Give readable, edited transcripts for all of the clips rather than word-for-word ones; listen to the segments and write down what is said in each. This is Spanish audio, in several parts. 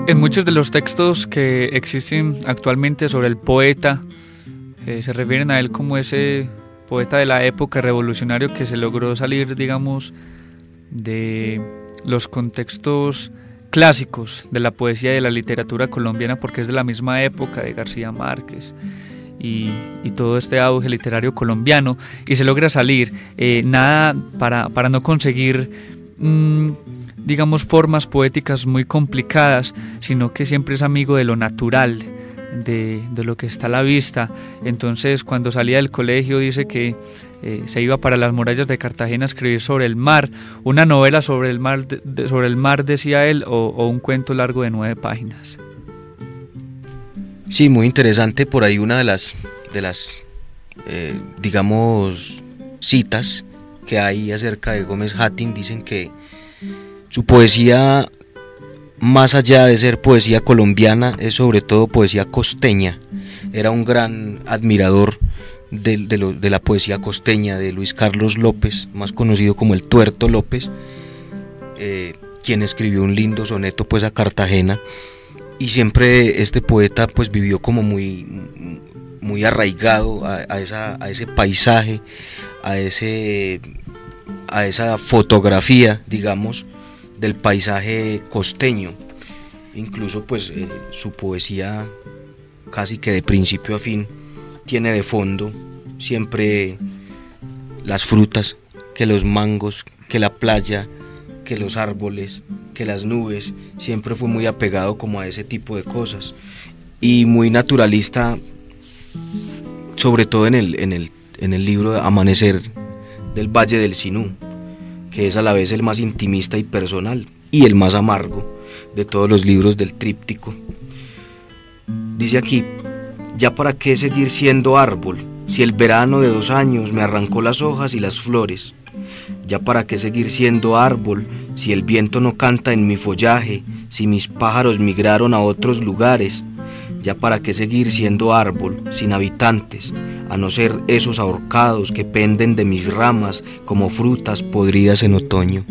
En muchos de los textos que existen actualmente sobre el poeta, se refieren a él como ese poeta de la época revolucionario que se logró salir, digamos, de los contextos clásicos de la poesía y de la literatura colombiana, porque es de la misma época de García Márquez y todo este auge literario colombiano, y se logra salir, nada para no conseguir digamos formas poéticas muy complicadas, sino que siempre es amigo de lo natural, de lo que está a la vista. Entonces, cuando salía del colegio, dice que se iba para las murallas de Cartagena a escribir sobre el mar, una novela sobre el mar, decía él, o un cuento largo de 9 páginas. Sí, muy interesante. Por ahí una de las digamos, citas que hay acerca de Gómez Hattin, dicen que su poesía, más allá de ser poesía colombiana, es sobre todo poesía costeña. Era un gran admirador de la poesía costeña, de Luis Carlos López, más conocido como el Tuerto López, quien escribió un lindo soneto pues a Cartagena, y siempre este poeta pues vivió como muy arraigado a ese paisaje, a esa fotografía, digamos, del paisaje costeño. Incluso pues su poesía casi que de principio a fin tiene de fondo siempre las frutas, que los mangos, que la playa, que los árboles, que las nubes. Siempre fue muy apegado como a ese tipo de cosas y muy naturalista, sobre todo en el libro Amanecer del Valle del Sinú, que es a la vez el más intimista y personal y el más amargo de todos los libros del tríptico. Dice aquí: ya para qué seguir siendo árbol, si el verano de 2 años me arrancó las hojas y las flores. Ya para qué seguir siendo árbol, si el viento no canta en mi follaje, si mis pájaros migraron a otros lugares. Ya para qué seguir siendo árbol, sin habitantes, a no ser esos ahorcados que penden de mis ramas como frutas podridas en otoño.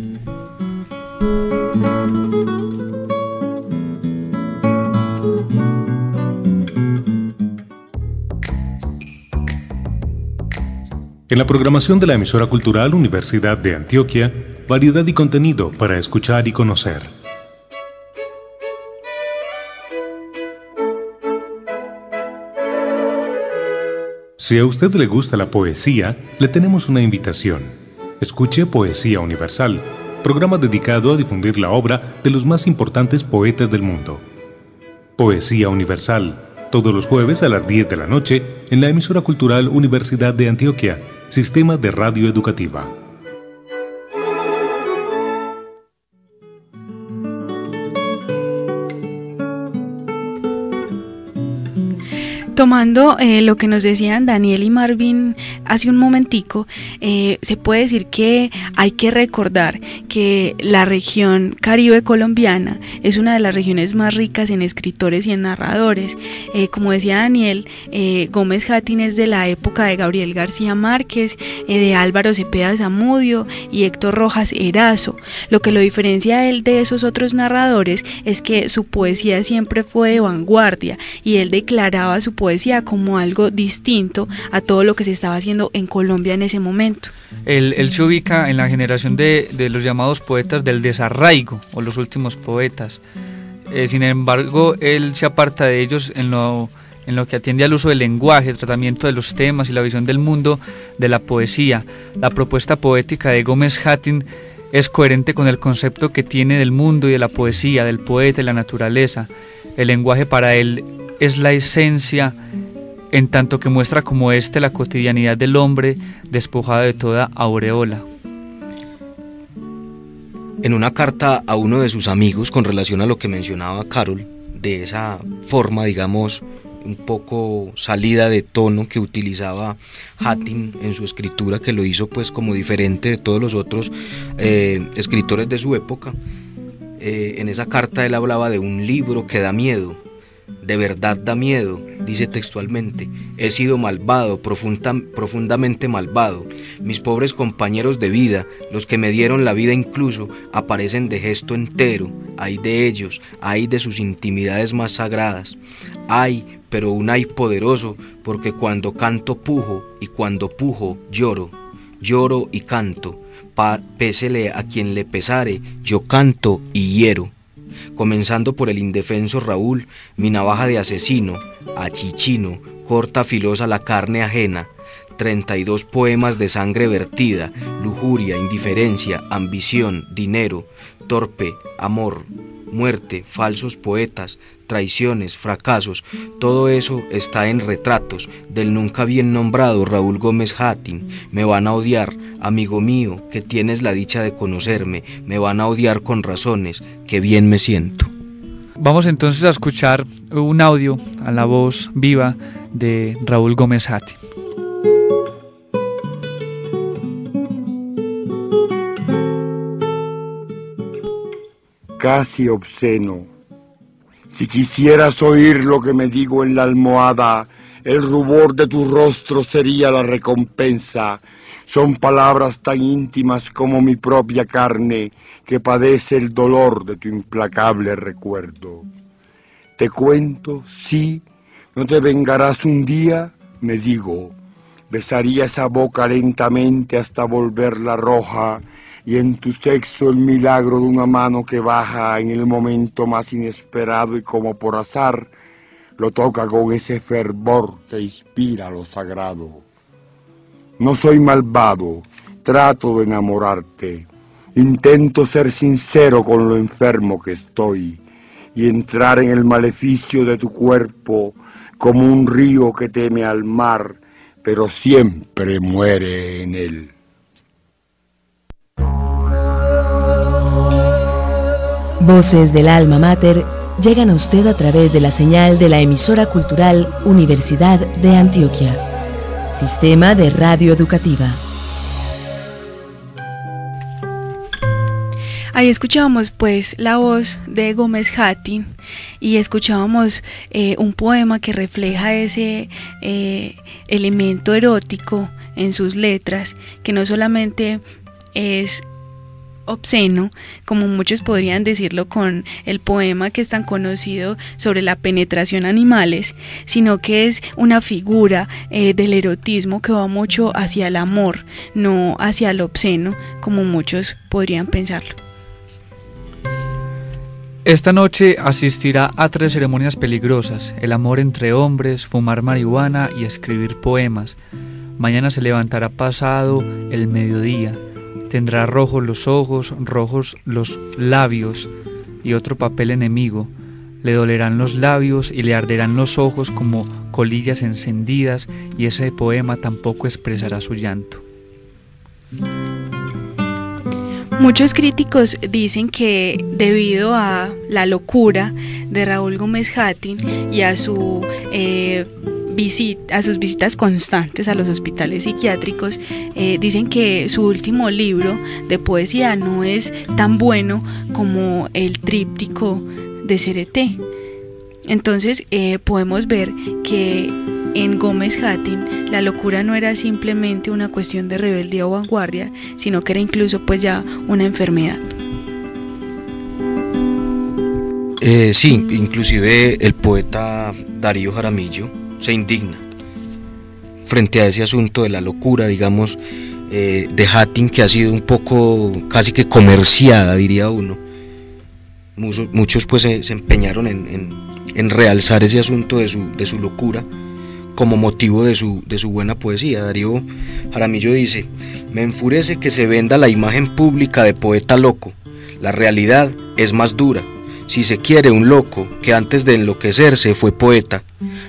En la programación de la emisora cultural Universidad de Antioquia, variedad y contenido para escuchar y conocer. Si a usted le gusta la poesía, le tenemos una invitación. Escuche Poesía Universal, programa dedicado a difundir la obra de los más importantes poetas del mundo. Poesía Universal, todos los jueves a las 10 de la noche en la emisora cultural Universidad de Antioquia, Sistema de Radio Educativa. Tomando lo que nos decían Daniel y Marvin hace un momentico, se puede decir que hay que recordar que la región Caribe colombiana es una de las regiones más ricas en escritores y en narradores. Como decía Daniel, Gómez Hattin es de la época de Gabriel García Márquez, de Álvaro Cepeda Zamudio y Héctor Rojas Erazo. Lo que lo diferencia a él de esos otros narradores es que su poesía siempre fue de vanguardia y él declaraba su poesía como algo distinto a todo lo que se estaba haciendo en Colombia en ese momento. Él se ubica en la generación de los llamados poetas del desarraigo, o los últimos poetas. Sin embargo, él se aparta de ellos en lo que atiende al uso del lenguaje, el tratamiento de los temas y la visión del mundo de la poesía. La propuesta poética de Gómez Hattin es coherente con el concepto que tiene del mundo y de la poesía, del poeta y la naturaleza. El lenguaje para él es la esencia, en tanto que muestra como la cotidianidad del hombre despojado de toda aureola. En una carta a uno de sus amigos, con relación a lo que mencionaba Carol, de esa forma, digamos, un poco salida de tono que utilizaba Hattin en su escritura, que lo hizo pues como diferente de todos los otros escritores de su época, en esa carta él hablaba de un libro que da miedo. De verdad da miedo, dice textualmente: he sido malvado, profundamente malvado. Mis pobres compañeros de vida, los que me dieron la vida incluso, aparecen de gesto entero, ay de ellos, ay de sus intimidades más sagradas. Ay, pero un ay poderoso, porque cuando canto pujo y cuando pujo lloro, lloro y canto. Pésele a quien le pesare, yo canto y hiero. Comenzando por el indefenso Raúl, mi navaja de asesino, achichino, corta filosa la carne ajena. 32 poemas de sangre vertida, lujuria, indiferencia, ambición, dinero, torpe, amor, muerte, falsos poetas, traiciones, fracasos, todo eso está en Retratos del nunca bien nombrado Raúl Gómez Hattin. Me van a odiar, amigo mío, que tienes la dicha de conocerme, me van a odiar con razones, que bien me siento. Vamos entonces a escuchar un audio a la voz viva de Raúl Gómez Hattin. Casi obsceno. Si quisieras oír lo que me digo en la almohada, el rubor de tu rostro sería la recompensa. Son palabras tan íntimas como mi propia carne, que padece el dolor de tu implacable recuerdo. Te cuento, sí, ¿no te vengarás un día? Me digo. Besaría esa boca lentamente hasta volverla roja, y en tu sexo el milagro de una mano que baja en el momento más inesperado y como por azar, lo toca con ese fervor que inspira lo sagrado. No soy malvado, trato de enamorarte, intento ser sincero con lo enfermo que estoy, y entrar en el maleficio de tu cuerpo como un río que teme al mar, pero siempre muere en él. Voces del Alma Mater llegan a usted a través de la señal de la emisora cultural Universidad de Antioquia. Sistema de Radio Educativa. Ahí escuchábamos pues la voz de Gómez Hattin y escuchábamos un poema que refleja ese elemento erótico en sus letras, que no solamente es obsceno, como muchos podrían decirlo con el poema que es tan conocido sobre la penetración animales, sino que es una figura del erotismo que va mucho hacia el amor, no hacia el obsceno, como muchos podrían pensarlo. Esta noche asistirá a 3 ceremonias peligrosas: el amor entre hombres, fumar marihuana y escribir poemas. Mañana se levantará pasado el mediodía. Tendrá rojos los ojos, rojos los labios y otro papel enemigo. Le dolerán los labios y le arderán los ojos como colillas encendidas, y ese poema tampoco expresará su llanto. Muchos críticos dicen que debido a la locura de Raúl Gómez Hattin y a sus visitas constantes a los hospitales psiquiátricos, dicen que su último libro de poesía no es tan bueno como el tríptico de Cereté. Entonces podemos ver que en Gómez Hattin la locura no era simplemente una cuestión de rebeldía o vanguardia, sino que era incluso pues ya una enfermedad. Sí, inclusive el poeta Darío Jaramillo se indigna frente a ese asunto de la locura, digamos, de Hattin, que ha sido un poco casi que comerciada, diría uno. Muchos pues se empeñaron en realzar ese asunto de su locura como motivo de su buena poesía. Darío Jaramillo dice: me enfurece que se venda la imagen pública de poeta loco. La realidad es más dura. Si se quiere, un loco que antes de enloquecerse fue poeta.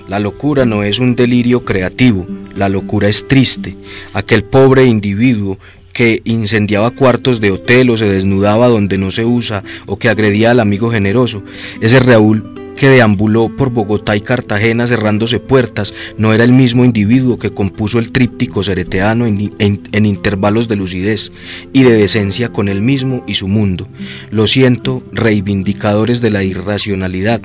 La locura no es un delirio creativo, la locura es triste. Aquel pobre individuo que incendiaba cuartos de hotel o se desnudaba donde no se usa, o que agredía al amigo generoso, ese Raúl que deambuló por Bogotá y Cartagena cerrándose puertas, no era el mismo individuo que compuso el tríptico cereteano en intervalos de lucidez y de decencia con él mismo y su mundo. Lo siento, reivindicadores de la irracionalidad.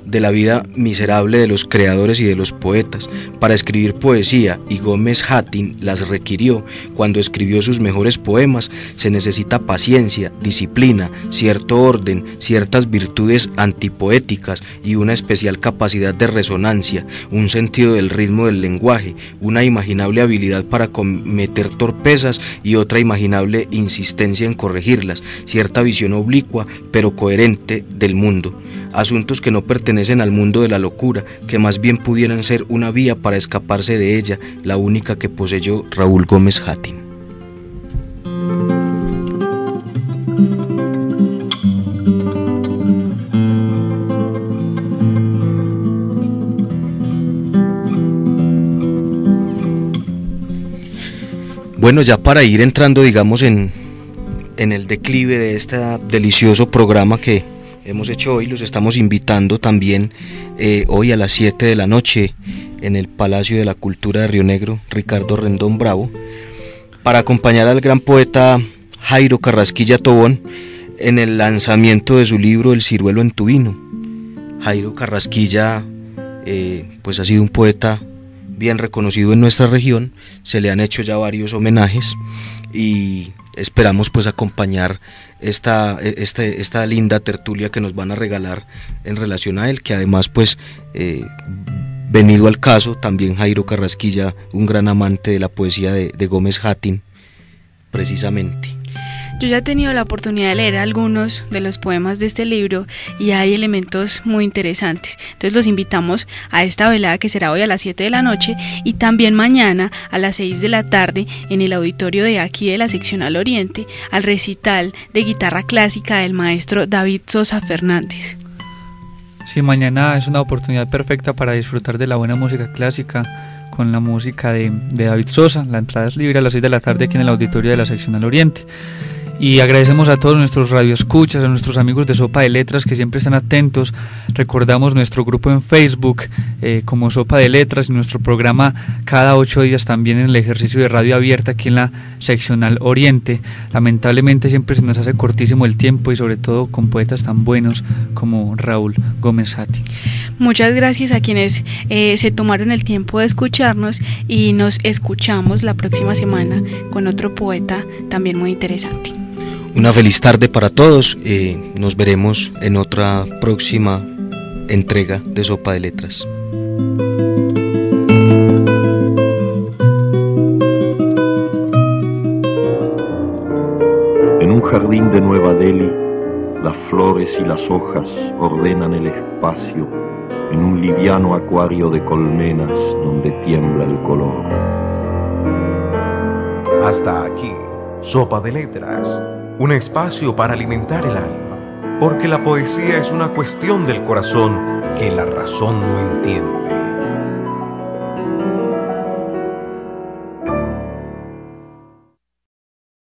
de la vida miserable de los creadores y de los poetas para escribir poesía, y Gómez Hattin las requirió cuando escribió sus mejores poemas, se necesita paciencia, disciplina, cierto orden, ciertas virtudes antipoéticas y una especial capacidad de resonancia, un sentido del ritmo del lenguaje, una imaginable habilidad para cometer torpezas y otra imaginable insistencia en corregirlas, cierta visión oblicua pero coherente del mundo, asuntos que no pertenecen al mundo de la locura, que más bien pudieran ser una vía para escaparse de ella, la única que poseyó Raúl Gómez Hattin. Bueno, ya para ir entrando, digamos, en el declive de este delicioso programa que hemos hecho hoy, los estamos invitando también hoy a las 7 de la noche en el Palacio de la Cultura de Río Negro, Ricardo Rendón Bravo, para acompañar al gran poeta Jairo Carrasquilla Tobón en el lanzamiento de su libro El ciruelo en tu vino. Jairo Carrasquilla pues ha sido un poeta bien reconocido en nuestra región, se le han hecho ya varios homenajes y esperamos pues acompañar esta linda tertulia que nos van a regalar en relación a él, que además pues venido al caso, también Jairo Carrasquilla, un gran amante de la poesía de Gómez Hattin, precisamente. Yo ya he tenido la oportunidad de leer algunos de los poemas de este libro y hay elementos muy interesantes. Entonces los invitamos a esta velada que será hoy a las 7 de la noche y también mañana a las 6 de la tarde en el auditorio de aquí de la Seccional Oriente al recital de guitarra clásica del maestro David Sosa Fernández. Sí, mañana es una oportunidad perfecta para disfrutar de la buena música clásica con la música de David Sosa. La entrada es libre a las 6 de la tarde aquí en el auditorio de la Seccional Oriente. Y agradecemos a todos nuestros radioescuchas, a nuestros amigos de Sopa de Letras que siempre están atentos. Recordamos nuestro grupo en Facebook como Sopa de Letras y nuestro programa cada 8 días también en el ejercicio de radio abierta aquí en la Seccional Oriente. Lamentablemente siempre se nos hace cortísimo el tiempo y sobre todo con poetas tan buenos como Raúl Gómez Hattin. Muchas gracias a quienes se tomaron el tiempo de escucharnos y nos escuchamos la próxima semana con otro poeta también muy interesante. Una feliz tarde para todos, nos veremos en otra próxima entrega de Sopa de Letras. En un jardín de Nueva Delhi, las flores y las hojas ordenan el espacio en un liviano acuario de colmenas donde tiembla el color. Hasta aquí, Sopa de Letras. Un espacio para alimentar el alma, porque la poesía es una cuestión del corazón que la razón no entiende.